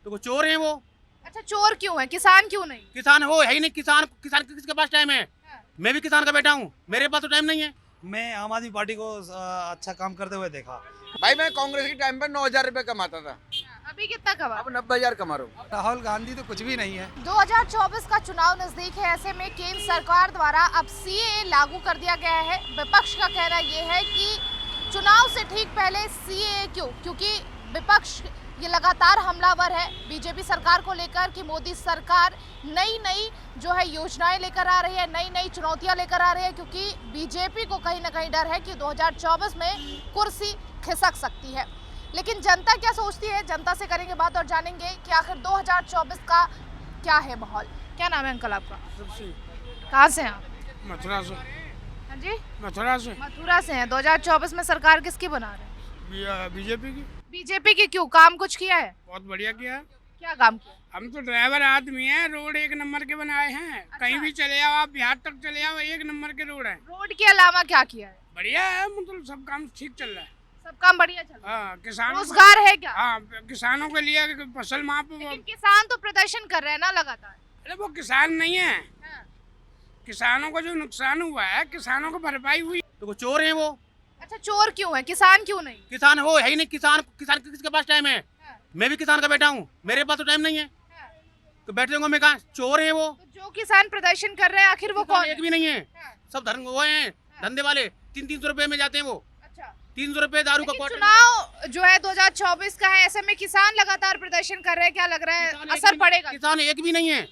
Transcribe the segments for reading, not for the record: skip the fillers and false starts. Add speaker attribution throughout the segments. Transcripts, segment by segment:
Speaker 1: तो वो चोर हैं वो।
Speaker 2: अच्छा, चोर क्यों है, किसान क्यों नहीं?
Speaker 1: किसान हो है ही नहीं, किसान किसान किसके पास टाइम है? मैं भी किसान का बेटा हूँ, मेरे पास तो टाइम नहीं है।
Speaker 3: मैं आम आदमी पार्टी को अच्छा काम करते हुए देखा।
Speaker 4: भाई मैं कांग्रेस के टाइम पर 9,000 रुपए कमाता था,
Speaker 2: अभी कितना कमा?
Speaker 4: अब 90,000 कमा रहा हूँ।
Speaker 3: राहुल गांधी तो कुछ भी नहीं है।
Speaker 2: 2024 का चुनाव नजदीक है, ऐसे में केंद्र सरकार द्वारा अब सीएए लागू कर दिया गया है। विपक्ष का कहना ये है कि चुनाव से ठीक पहले सीएए क्यों, क्योंकि विपक्ष ये लगातार हमलावर है बीजेपी सरकार को लेकर कि मोदी सरकार नई नई जो है योजनाएं लेकर आ रही है, नई नई चुनौतियां लेकर आ रही है, क्योंकि बीजेपी को कहीं ना कहीं डर है कि 2024 में कुर्सी खिसक सकती है। लेकिन जनता क्या सोचती है, जनता से करेंगे बात और जानेंगे कि आखिर 2024 का क्या है माहौल। क्या नाम है अंकल आपका? कहाँ से हैं आप?
Speaker 5: मथुरा से।
Speaker 2: हाँ जी,
Speaker 5: मथुरा से।
Speaker 2: मथुरा से हैं। 2024 में सरकार किसकी बना रहे हैं?
Speaker 5: बीजेपी की।
Speaker 2: बीजेपी की। क्यों, काम कुछ किया है?
Speaker 5: बहुत बढ़िया किया है।
Speaker 2: क्या काम किया?
Speaker 5: हम तो ड्राइवर आदमी हैं, रोड एक नंबर के बनाए हैं। कहीं भी चले जाओ आप, बिहार तक चले जाओ, एक नंबर के रोड है।
Speaker 2: रोड के अलावा क्या किया है?
Speaker 5: बढ़िया है, मतलब सब काम ठीक चल रहा है।
Speaker 2: सब काम बढ़िया चल रहा है।
Speaker 5: हाँ, किसानों
Speaker 2: रोजगार है क्या?
Speaker 5: हाँ, किसानों के लिए फसल माफ।
Speaker 2: लेकिन किसान तो प्रदर्शन कर रहे हैं ना लगातार।
Speaker 5: अरे वो किसान नहीं है,
Speaker 2: हाँ।
Speaker 5: किसानों को जो नुकसान हुआ है, किसानों को भरपाई हुई।
Speaker 1: तो वो चोर हैं वो।
Speaker 2: अच्छा, चोर क्यों है, किसान क्यों नहीं?
Speaker 1: किसान हो है ही नहीं, किसान किसान किसके पास टाइम है? मैं भी किसान का बेटा हूँ, मेरे पास तो टाइम नहीं है। तो बैठे होंगे मैं कहा, चोर हैं वो।
Speaker 2: तो जो किसान प्रदर्शन कर रहे हैं आखिर वो कौन
Speaker 1: एक
Speaker 2: है?
Speaker 1: भी नहीं है, सब धर्म वो हैं, धंधे वाले। 300 रुपए में जाते हैं वो।
Speaker 2: अच्छा,
Speaker 1: 300 रुपए दारू का
Speaker 2: लेकिन
Speaker 1: क्वार्टर।
Speaker 2: चुनाव जो है 2024 का है, ऐसे में किसान लगातार प्रदर्शन कर रहे हैं, क्या लग रहा है असर पड़ेगा?
Speaker 1: किसान एक भी नहीं है,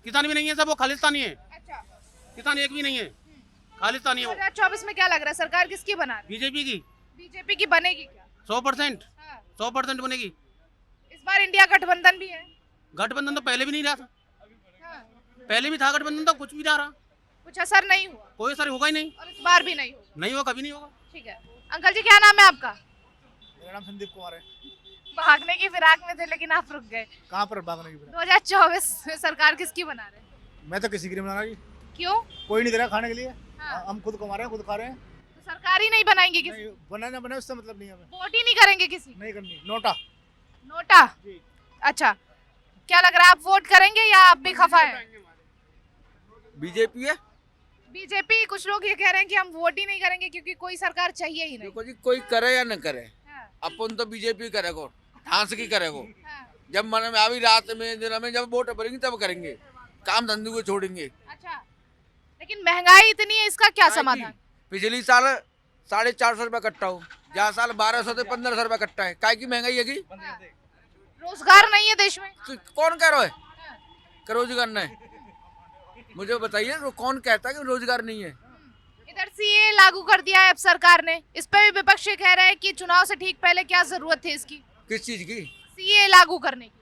Speaker 1: किसान भी नहीं है, सब वो खालिस्तानी है।
Speaker 2: अच्छा,
Speaker 1: किसान एक भी नहीं है, खालिस्तानी है वो।
Speaker 2: 2024 में क्या लग रहा है, सरकार किसकी बना रही
Speaker 1: बीजेपी की
Speaker 2: है? बीजेपी की बनेगी क्या?
Speaker 1: 100%,
Speaker 2: हाँ।
Speaker 1: 100% बनेगी।
Speaker 2: इस बार इंडिया गठबंधन भी है।
Speaker 1: गठबंधन तो पहले भी नहीं रहा था,
Speaker 2: हाँ।
Speaker 1: पहले भी था गठबंधन, तो कुछ भी ना रहा,
Speaker 2: कुछ असर नहीं हुआ
Speaker 1: कोई असर होगा ही नहीं।
Speaker 2: और इस बार भी नहीं होगा।
Speaker 1: नहीं होगा, कभी नहीं होगा।
Speaker 2: ठीक है अंकल जी, क्या नाम है आपका?
Speaker 3: मेरा नाम संदीप कुमार है।
Speaker 2: भागने की फिराक में थे लेकिन आप रुक गए।
Speaker 3: कहाँ पर भागने की?
Speaker 2: 2024 में सरकार किसकी बना रहे हैं?
Speaker 3: मैं तो किसी की नहीं बना रही।
Speaker 2: क्यों?
Speaker 3: कोई नहीं दे रहा खाने के लिए।
Speaker 2: हाँ।
Speaker 3: हम खुद कमा रहे हैं, खुद खा रहे हैं।
Speaker 2: तो सरकार ही नहीं बनाएंगे किसी?
Speaker 3: नहीं, बना ना बने उससे मतलब नहीं है, हमें
Speaker 2: वोट ही नहीं करेंगे किसी?
Speaker 3: नहीं करनी। नोटा।
Speaker 2: नोटा?
Speaker 3: जी।
Speaker 2: अच्छा, क्या लग रहा है आप वोट करेंगे या आप भी खफा है?
Speaker 4: बीजेपी है।
Speaker 2: बीजेपी। कुछ लोग ये कह रहे हैं कि हम वोट ही नहीं करेंगे क्योंकि कोई सरकार चाहिए ही नहीं।
Speaker 4: देखो जी, कोई करे या न करे,
Speaker 2: हाँ,
Speaker 4: अपन तो बीजेपी करेगो, ढांस की करेगो।
Speaker 2: हाँ,
Speaker 4: जब मन में अभी रात में दिन में जब वोट पड़ेंगे तब करेंगे, काम धंधे को छोड़ेंगे।
Speaker 2: अच्छा, लेकिन महंगाई इतनी है, इसका क्या समाधान?
Speaker 4: पिछली साल 450 रुपए कट्टा हो, जहाँ साल 1200 से 1500 रुपए कट्टा है। काय की महंगाई है की?
Speaker 2: रोजगार नहीं है देश में।
Speaker 4: तो कौन कह रहा है कि रोजगार नहीं? मुझे बताइए, तो कौन कहता है कि रोजगार नहीं है?
Speaker 2: इधर सीए लागू कर दिया है अब सरकार ने, इस पे भी विपक्ष ये कह रहे हैं कि चुनाव से ठीक पहले क्या जरूरत थी इसकी,
Speaker 4: किस चीज की?
Speaker 2: सीए लागू करने की।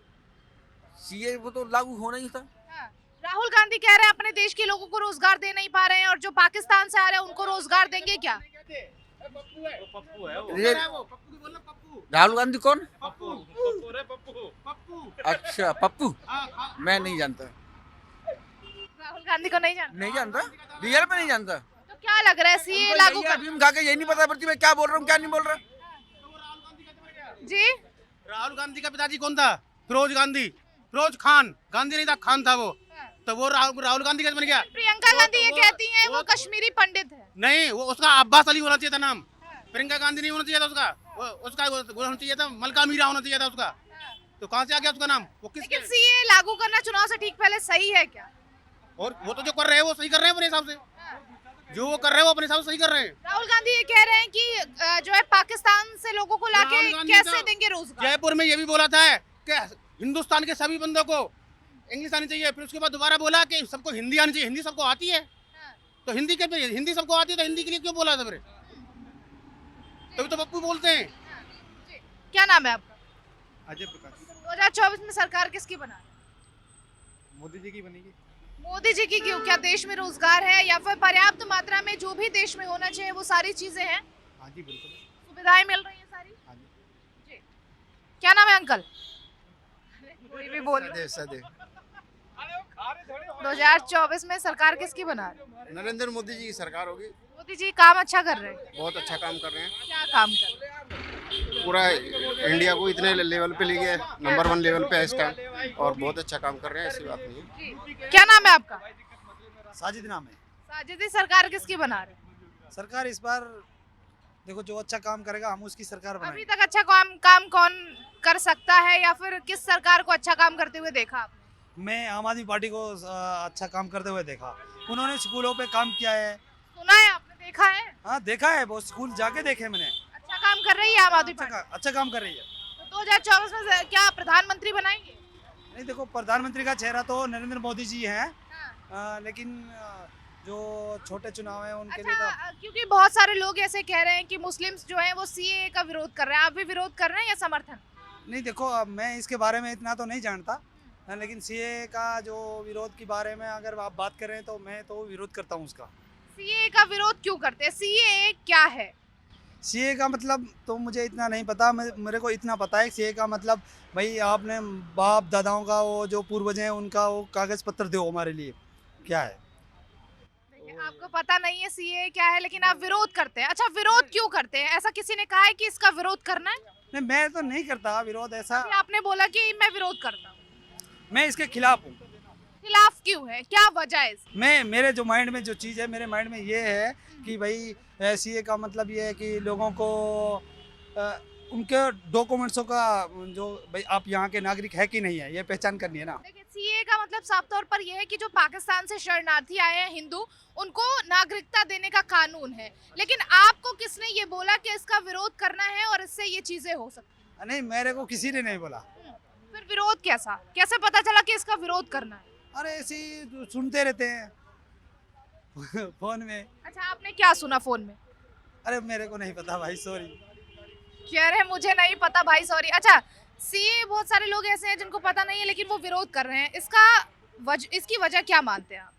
Speaker 4: सीए वो तो लागू होना ही था।
Speaker 2: हाँ। राहुल गांधी कह रहे हैं अपने देश के लोगों को रोजगार दे नहीं पा रहे हैं और जो पाकिस्तान से आ रहे हैं उनको रोजगार देंगे क्या?
Speaker 4: ये राहुल गांधी कौन? अच्छा, पप्पू। मैं नहीं जानता,
Speaker 2: राहुल गांधी को नहीं जानते?
Speaker 4: नहीं जानता, रियल में नहीं जानता।
Speaker 2: तो क्या लग रहा है सीए लागू कर?
Speaker 4: अभी खा के यही नहीं पता पड़ती मैं क्या बोल रहा हूँ क्या नहीं बोल रहा।
Speaker 2: जी,
Speaker 1: राहुल गांधी का पिताजी कौन था? फिरोज गांधी, फिरोज खान। गांधी नहीं था, खान था वो। तो वो राहुल गांधी कैसे बन गया?
Speaker 2: प्रियंका गांधी ये कहती हैं वो कश्मीरी पंडित है।
Speaker 1: नहीं, वो उसका अब्बास अली होना चाहिए था नाम, प्रियंका गांधी नहीं होना चाहिए था उसका। उसका वो होना चाहिए था, मलका मीरा होना चाहिए था उसका। तो कहाँ से आ गया उसका नाम? वो
Speaker 2: लेकिन सीए लागू करना चुनाव से ठीक पहले सही है क्या?
Speaker 1: और वो तो जो कर रहे हैं वो सही कर रहे हैं अपने हिसाब से, जो वो कर रहे हैं वो अपने हिसाब से सही कर रहे हैं।
Speaker 2: राहुल गांधी ये कह रहे हैं कि जो है पाकिस्तान से लोगों को लाके
Speaker 1: राहुल गांधी
Speaker 2: कैसे
Speaker 1: तो
Speaker 2: देंगे रोजगार?
Speaker 1: जयपुर में ये भी बोला था कि हिंदुस्तान के सभी बंदों को इंग्लिश आनी चाहिए, फिर उसके बाद दोबारा बोला कि सबको हिंदी आनी चाहिए। हिंदी सबको आती है, तो हिंदी के हिंदी सबको आती है, तो हिंदी के लिए क्यों बोला था फिर? तभी तो पप्पू बोलते हैं।
Speaker 2: क्या नाम है आपका?
Speaker 3: अजय प्रकाश।
Speaker 2: 2024 में सरकार किसकी बना रहे हैं?
Speaker 3: मोदी जी की बनेगी।
Speaker 2: मोदी जी की क्यों? क्या देश में रोजगार है या फिर पर्याप्त मात्रा में जो भी देश में होना चाहिए वो सारी चीजें हैं,
Speaker 3: हाँ जी बिल्कुल।
Speaker 2: सुविधाएं मिल रही हैं सारी?
Speaker 3: हाँ जी।
Speaker 2: जी। क्या नाम है अंकल? कोई भी बोल लो।
Speaker 3: सदे
Speaker 2: 2024 में सरकार किसकी बना रहे हैं?
Speaker 3: नरेंद्र मोदी जी की सरकार होगी।
Speaker 2: मोदी जी काम अच्छा कर रहे हैं।
Speaker 3: बहुत अच्छा काम कर रहे हैं।
Speaker 2: क्या काम कर रहे हैं?
Speaker 6: पूरा इंडिया को इतने लेवल पे ले गए, नंबर 1 लेवल पे है इस टाइम, और बहुत अच्छा काम कर रहे हैं, ऐसी बात नहीं है।
Speaker 2: जी क्या नाम है आपका?
Speaker 3: साजिद नाम है।
Speaker 2: साजिद जी, सरकार किसकी बना रहे हैं?
Speaker 3: सरकार इस बार देखो जो अच्छा काम करेगा हम उसकी सरकार
Speaker 2: अभी
Speaker 3: बनाएंगे।
Speaker 2: तक अच्छा काम कौन कर सकता है, या फिर किस सरकार को अच्छा काम करते हुए देखा आपने?
Speaker 3: मैं आम आदमी पार्टी को अच्छा काम करते हुए देखा। उन्होंने स्कूलों पे काम किया है।
Speaker 2: सुना है आपने, देखा है?
Speaker 3: हाँ देखा है, बहुत स्कूल जाके देखे मैंने।
Speaker 2: अच्छा काम कर रही है आम आदमी पार्टी।
Speaker 3: अच्छा काम कर रही है।
Speaker 2: तो 2024 में क्या प्रधानमंत्री बनाएंगे?
Speaker 3: नहीं देखो, प्रधानमंत्री का चेहरा तो नरेंद्र मोदी जी हैं,
Speaker 2: हाँ।
Speaker 3: लेकिन जो छोटे चुनाव हैं उनके लिए
Speaker 2: अच्छा क्योंकि बहुत सारे लोग ऐसे कह रहे हैं कि मुस्लिम्स जो हैं वो सीए का विरोध कर रहे हैं, आप भी विरोध कर रहे हैं या समर्थन?
Speaker 3: तो नहीं। देखो अब मैं इसके बारे में इतना तो नहीं जानता, लेकिन सीए का जो विरोध के बारे में अगर आप बात करें तो मैं तो विरोध करता हूँ उसका।
Speaker 2: सीए का विरोध क्यों करते हैं? सीए क्या है?
Speaker 3: सीए का मतलब तो मुझे इतना नहीं पता। मेरे को इतना पता है सीए का मतलब भाई आपने बाप दादाओं का वो जो पूर्वज हैं उनका वो कागज पत्र दो हमारे लिए, क्या है।
Speaker 2: देखिए, आपको पता नहीं है सीए क्या है, लेकिन आप विरोध करते हैं। अच्छा विरोध क्यों करते हैं? ऐसा किसी ने कहा है कि इसका विरोध करना है?
Speaker 3: नहीं मैं तो नहीं करता विरोध ऐसा।
Speaker 2: अभी आपने बोला कि मैं विरोध करता हूँ,
Speaker 3: मैं इसके खिलाफ हूँ।
Speaker 2: खिलाफ क्यों है, क्या वजह है इसकी?
Speaker 3: मैं मेरे जो माइंड में जो चीज़ है, मेरे माइंड में ये है कि भाई सीए का मतलब ये है कि लोगों को उनके डॉक्यूमेंट्सों का जो भाई आप यहाँ के नागरिक है कि नहीं है ये पहचान करनी है ना।
Speaker 2: देखिए सीए का मतलब साफ तौर पर यह है कि जो पाकिस्तान से शरणार्थी आए हैं हिंदू, उनको नागरिकता देने का कानून है। लेकिन आपको किसने ये बोला कि इसका विरोध करना है और इससे ये चीजें हो सकती
Speaker 3: नहीं मेरे को किसी ने नहीं बोला।
Speaker 2: हैं? फिर विरोध कैसे पता चला कि इसका विरोध करना है?
Speaker 3: अरे ऐसे ही सुनते रहते हैं फोन में।
Speaker 2: अच्छा आपने क्या सुना फोन में?
Speaker 3: अरे मेरे को नहीं पता भाई, सॉरी।
Speaker 2: कह रहे हैं मुझे नहीं पता भाई, सॉरी। अच्छा सीए बहुत सारे लोग ऐसे हैं जिनको पता नहीं है लेकिन वो विरोध कर रहे हैं, इसकी वजह क्या मानते हैं आप?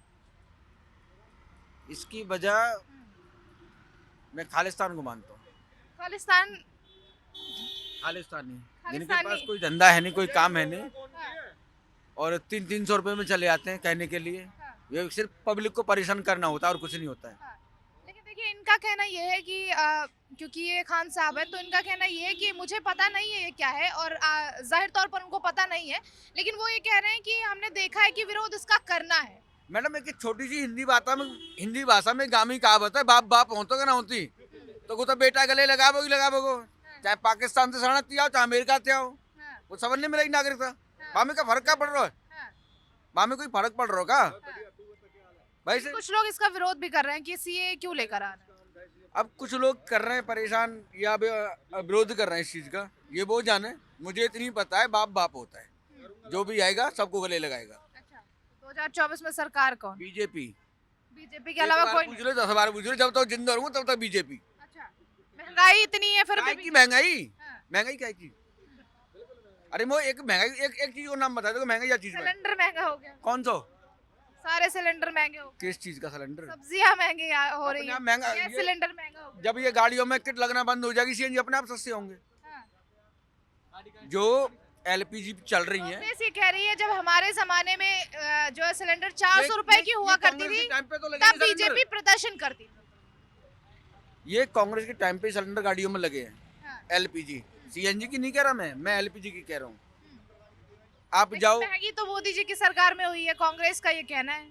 Speaker 4: इसकी वजह मैं खालिस्तान को मानता हूँ।
Speaker 2: खालिस्तान
Speaker 4: खालिस्तानी जिनके
Speaker 2: खालिस्तानी।
Speaker 4: पास कोई धंधा है नहीं, कोई काम है नहीं, और 300 रुपए में चले आते हैं कहने के लिए। ये सिर्फ पब्लिक को परेशान करना होता है और कुछ नहीं होता है।
Speaker 2: लेकिन देखिए इनका कहना ये है कि क्योंकि ये खान साहब है तो इनका कहना ये है कि मुझे पता नहीं है ये क्या है, और जाहिर तौर पर उनको पता नहीं है, लेकिन वो ये कह रहे हैं कि हमने देखा है कि विरोध इसका करना है।
Speaker 4: मैडम एक छोटी सी हिंदी भाषा में गामी कहावत है, बाप बाप होता कि ना होती तो को तो बेटा गले लगाबो चाहे पाकिस्तान से शरणार्थी आओ चाहे अमेरिका से आओ, वो समझ नहीं मिलेगी नागरिकता। बामे का फर्क क्या पड़ रहा है? बामे कोई फर्क पड़ रहा होगा भाई से।
Speaker 2: कुछ लोग इसका विरोध भी कर रहे हैं कि सीए क्यों लेकर आ रहे हैं।
Speaker 4: अब कुछ लोग कर रहे हैं परेशान या विरोध कर रहे हैं इस चीज का, ये वो जाने। मुझे इतनी पता है बाप बाप होता है, जो भी आएगा सबको गले लगाएगा।
Speaker 2: अच्छा 2024 में सरकार कौन?
Speaker 4: बीजेपी
Speaker 2: के अलावा कोई
Speaker 4: पूछ लो, 10 बार पूछ लो, जब तक जिंदा रहूंगा तब तक बीजेपी।
Speaker 2: अच्छा महंगाई इतनी है फिर
Speaker 4: काय
Speaker 2: भी
Speaker 4: की महंगाई?
Speaker 2: हाँ।
Speaker 4: महंगाई क्या की? अरे वो एक महंगाई एक चीज को नाम बता दो, महंगाई क्या चीज में?
Speaker 2: सिलेंडर महंगा हो गया,
Speaker 4: कौन सा?
Speaker 2: सारे सिलेंडर महंगे हो गए,
Speaker 4: किस चीज का सिलेंडर?
Speaker 2: सब्जियां महंगी हो रही
Speaker 4: अपने
Speaker 2: है,
Speaker 4: आप महंगा
Speaker 2: गैस सिलेंडर महंगा हो गया।
Speaker 4: जब ये गाड़ियों में किट लगना बंद हो जाएगी, सीएनजी अपने आप सस्ते होंगे।
Speaker 2: हाँ।
Speaker 4: जो एलपीजी चल रही है,
Speaker 2: कांग्रेस ये कह रही है जब हमारे जमाने में जो है सिलेंडर 400 रुपए की हुआ करती थी तब बीजेपी प्रदर्शन करती थी।
Speaker 4: ये कांग्रेस के टाइम पे सिलेंडर गाड़ियों में लगे हैं।
Speaker 2: हाँ।
Speaker 4: एलपीजी सीएनजी की नहीं कह रहा मैं एलपीजी की कह रहा हूँ। आप
Speaker 2: लेकिन
Speaker 4: जाओ,
Speaker 2: महंगी तो मोदी जी की सरकार में हुई है, कांग्रेस का ये कहना है।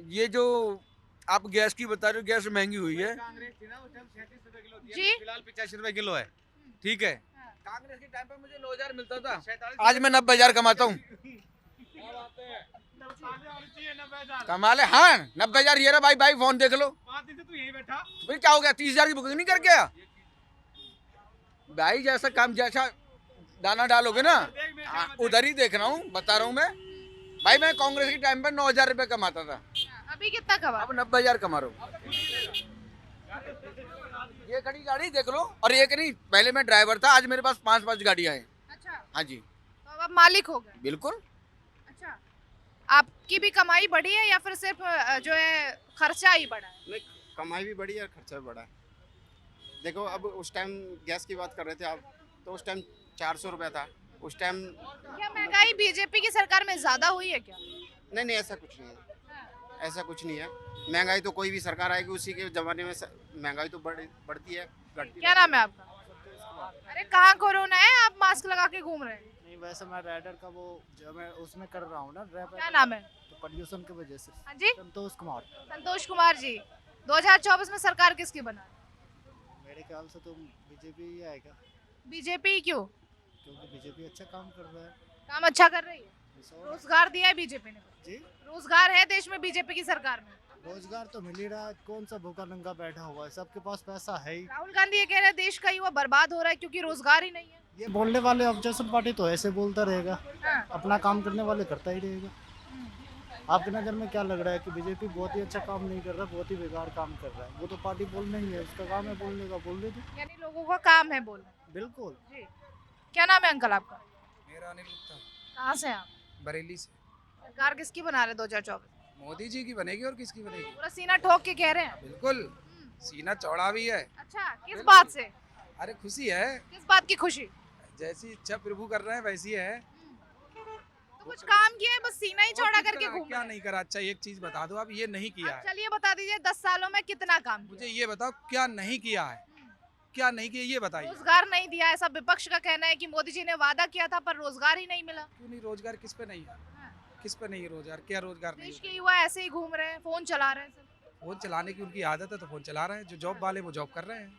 Speaker 4: ये जो आप गैस की बता रहे हो, गैस महंगी हुई है
Speaker 2: जी
Speaker 3: फिलहाल 85 रुपए किलो है, ठीक है।
Speaker 4: कांग्रेस के टाइम पे मुझे 9,000 मिलता था, आज मैं 90,000 कमाता हूँ। कमा ले। हाँ 90,000 ये रहा भाई, भाई फोन देख लो।
Speaker 3: तू यही बैठा
Speaker 4: फिर क्या हो गया? 30,000 की बुकिंग नहीं कर गया भाई? जैसा काम जैसा दाना डालोगे ना, उधर ही देख रहा हूँ, बता रहा हूँ मैं भाई। मैं कांग्रेस के टाइम पे 9,000 रुपए कमाता था,
Speaker 2: अभी कितना कमा?
Speaker 4: अब 90,000 कमा रहा हूँ। ये खड़ी गाड़ी देख लो, और एक नहीं, पहले मैं ड्राइवर था, आज मेरे पास 5 गाड़ियाँ हैं।
Speaker 2: अच्छा
Speaker 4: हाँ जी
Speaker 2: तो अब आप मालिक हो गए।
Speaker 4: बिल्कुल।
Speaker 2: अच्छा आपकी भी कमाई बढ़ी है या फिर सिर्फ जो है खर्चा ही बढ़ा है?
Speaker 6: नहीं, कमाई भी बढ़ी है, खर्चा भी बढ़ा है। देखो अब उस टाइम गैस की बात कर रहे थे आप, तो उस टाइम 400 रुपया था उस टाइम।
Speaker 2: क्या महंगाई बीजेपी की सरकार में ज्यादा हुई है क्या?
Speaker 6: नहीं ऐसा कुछ नहीं है, ऐसा कुछ नहीं है। महंगाई तो कोई भी सरकार आएगी उसी के ज़माने में महंगाई तो बढ़ती है, घटती
Speaker 2: क्या नाम है आपका? अरे कहाँ कोरोना है, आप मास्क लगा के घूम रहे हैं?
Speaker 7: नहीं वैसे मैं राइडर का वो जो मैं उसमें कर रहा हूँ ना ड्राइवर,
Speaker 2: क्या नाम है?
Speaker 7: तो पोल्यूशन की वजह से।
Speaker 2: हाँ जी,
Speaker 7: संतोष कुमार।
Speaker 2: संतोष कुमार जी। 2024 में सरकार किसकी बना?
Speaker 7: मेरे ख्याल से तो बीजेपी ही आएगा,
Speaker 2: बीजेपी। क्यों?
Speaker 7: क्योंकि बीजेपी अच्छा काम कर रहा है।
Speaker 2: काम अच्छा कर रही है,
Speaker 7: इस और-
Speaker 2: रोजगार दिया है बीजेपी ने?
Speaker 7: जी
Speaker 2: रोजगार है देश में बीजेपी की सरकार में?
Speaker 7: रोजगार तो मिल ही रहा है, कौन सा भूखा नंगा बैठा हुआ है, सबके पास पैसा है ही।
Speaker 2: राहुल गांधी ये कह रहे हैं देश का युवा बर्बाद हो रहा है क्योंकि रोजगार ही नहीं है।
Speaker 7: ये बोलने वाले ऑब्जेक्शन पार्टी तो ऐसे बोलता रहेगा,
Speaker 2: हाँ।
Speaker 7: अपना काम करने वाले करता ही रहेगा। आपकी नज़र में क्या लग रहा है कि बीजेपी बहुत ही अच्छा काम नहीं कर रहा, बहुत ही बेकार काम कर रहा है? वो तो पार्टी बोलना ही है, उसका काम है बोलने का, बोल दे।
Speaker 2: यानी लोगों का काम है बोलना।
Speaker 7: बिल्कुल।
Speaker 2: जी, क्या नाम है अंकल आपका?
Speaker 8: मेरा अनिल गुप्ता,
Speaker 2: कहाँ से हैं आप?
Speaker 8: बरेली से।
Speaker 2: सरकार किसकी बना रहे 2024?
Speaker 8: मोदी जी की बनेगी और किसकी बनेगी?
Speaker 2: पूरा सीना ठोक के कह रहे हैं।
Speaker 8: बिल्कुल, सीना चौड़ा भी है।
Speaker 2: अच्छा, किस
Speaker 8: बिल्कुल।
Speaker 2: बात से?
Speaker 8: अरे खुशी है,
Speaker 2: किस बात की खुशी?
Speaker 8: जैसी इच्छा प्रभु कर रहे हैं वैसी है।
Speaker 2: तो कुछ काम किया है, बस सीना ही चौड़ा
Speaker 8: और कुछ
Speaker 2: करके
Speaker 8: करा,
Speaker 2: घूम
Speaker 8: क्या
Speaker 2: रहे हैं।
Speaker 8: नहीं करा? अच्छा एक चीज बता दो, आप ये नहीं किया
Speaker 2: आप
Speaker 8: है।
Speaker 2: चलिए बता दीजिए 10 सालों में कितना काम
Speaker 8: मुझे
Speaker 2: किया?
Speaker 8: ये बताओ क्या नहीं किया है, क्या नहीं किया ये बताइए।
Speaker 2: रोजगार नहीं दिया, ऐसा विपक्ष का कहना है कि मोदी जी ने वादा किया था पर रोजगार ही नहीं मिला।
Speaker 8: क्यों नहीं? रोजगार किस पे नहीं है?
Speaker 2: हाँ।
Speaker 8: किस पे नहीं है रोजगार? क्या रोजगार नहीं
Speaker 2: देश
Speaker 8: है?
Speaker 2: के युवा ऐसे ही घूम रहे हैं, फोन चला रहे हैं सब।
Speaker 8: फोन चलाने की उनकी आदत है तो फोन चला रहे हैं। जो जॉब वाले वो जॉब कर रहे हैं,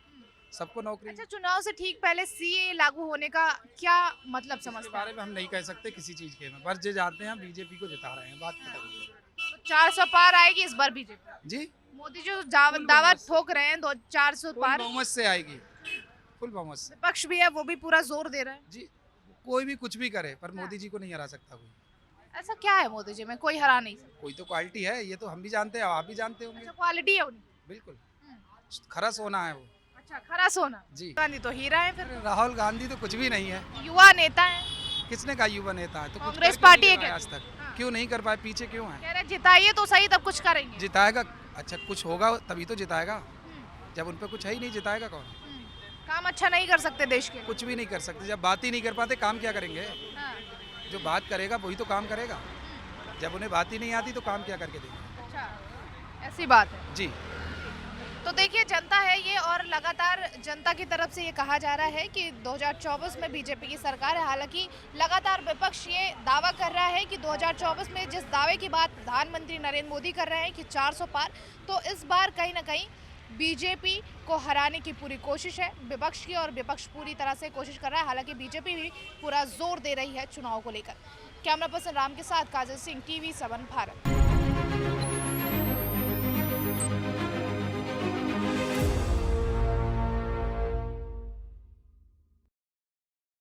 Speaker 8: सबको नौकरी।
Speaker 2: अच्छा, चुनाव से ठीक पहले सीए लागू होने का क्या मतलब
Speaker 8: इसके
Speaker 2: समझते
Speaker 8: बारे
Speaker 2: हैं?
Speaker 8: में हम नहीं कह सकते किसी चीज के में, बस जो जानते हैं हम बीजेपी को जिता रहे हैं, बात खत्म।
Speaker 2: तो 400 पार आएगी इस बार बीजेपी?
Speaker 8: जी,
Speaker 2: मोदी जो दावा ठोक रहे हैं 400
Speaker 8: फुल
Speaker 2: पार,
Speaker 8: बहुमत से आएगी, फुल बहुमत से।
Speaker 2: विपक्ष भी है वो भी पूरा जोर दे रहा है।
Speaker 8: जी, कोई भी कुछ भी करे पर मोदी जी को नहीं हरा सकता कोई।
Speaker 2: ऐसा क्या है मोदी जी में, कोई हरा नहीं सकता?
Speaker 8: कोई तो क्वालिटी है, ये तो हम भी जानते हैं, आप भी जानते होंगे।
Speaker 2: अच्छा, क्वालिटी है उनकी।
Speaker 8: बिल्कुल, खरा सोना है वो।
Speaker 2: अच्छा, खरा सोना।
Speaker 8: जी,
Speaker 2: गांधी तो हीरा है, फिर
Speaker 8: अरे राहुल गांधी तो कुछ भी नहीं है।
Speaker 2: युवा नेता है,
Speaker 8: किसने कहा युवा नेता है? तो कुछ
Speaker 2: कांग्रेस
Speaker 8: करके
Speaker 2: पार्टी
Speaker 8: नहीं
Speaker 2: है
Speaker 8: दिखाया
Speaker 2: क्या?
Speaker 8: आज तक।
Speaker 2: हाँ।
Speaker 8: क्यों नहीं कर पाए? पीछे क्यों है?
Speaker 2: कह रहे जिताइए तो सही तब कुछ करेंगे।
Speaker 8: जिताएगा? अच्छा कुछ होगा तभी तो जिताएगा, जब उन पे कुछ है ही नहीं जिताएगा कौन?
Speaker 2: काम अच्छा नहीं कर सकते देश के लिए।
Speaker 8: कुछ भी नहीं कर सकते। जब बात ही नहीं कर पाते काम क्या करेंगे?
Speaker 2: हाँ।
Speaker 8: जो बात करेगा वही तो काम करेगा। जब उन्हें बात ही नहीं आती तो काम क्या करके देंगे?
Speaker 2: अच्छा, ऐसी बात है।
Speaker 8: जी,
Speaker 2: तो देखिए जनता है ये, और लगातार जनता की तरफ से ये कहा जा रहा है कि 2024 में बीजेपी की सरकार है। हालांकि लगातार विपक्ष ये दावा कर रहा है कि 2024 में जिस दावे की बात प्रधानमंत्री नरेंद्र मोदी कर रहे हैं कि 400 पार, तो इस बार कहीं ना कहीं बीजेपी को हराने की पूरी कोशिश है विपक्ष की, और विपक्ष पूरी तरह से कोशिश कर रहा है। हालांकि बीजेपी भी पूरा जोर दे रही है चुनाव को लेकर। कैमरा पर्सन राम के साथ काजल सिंह, TV7 भारत।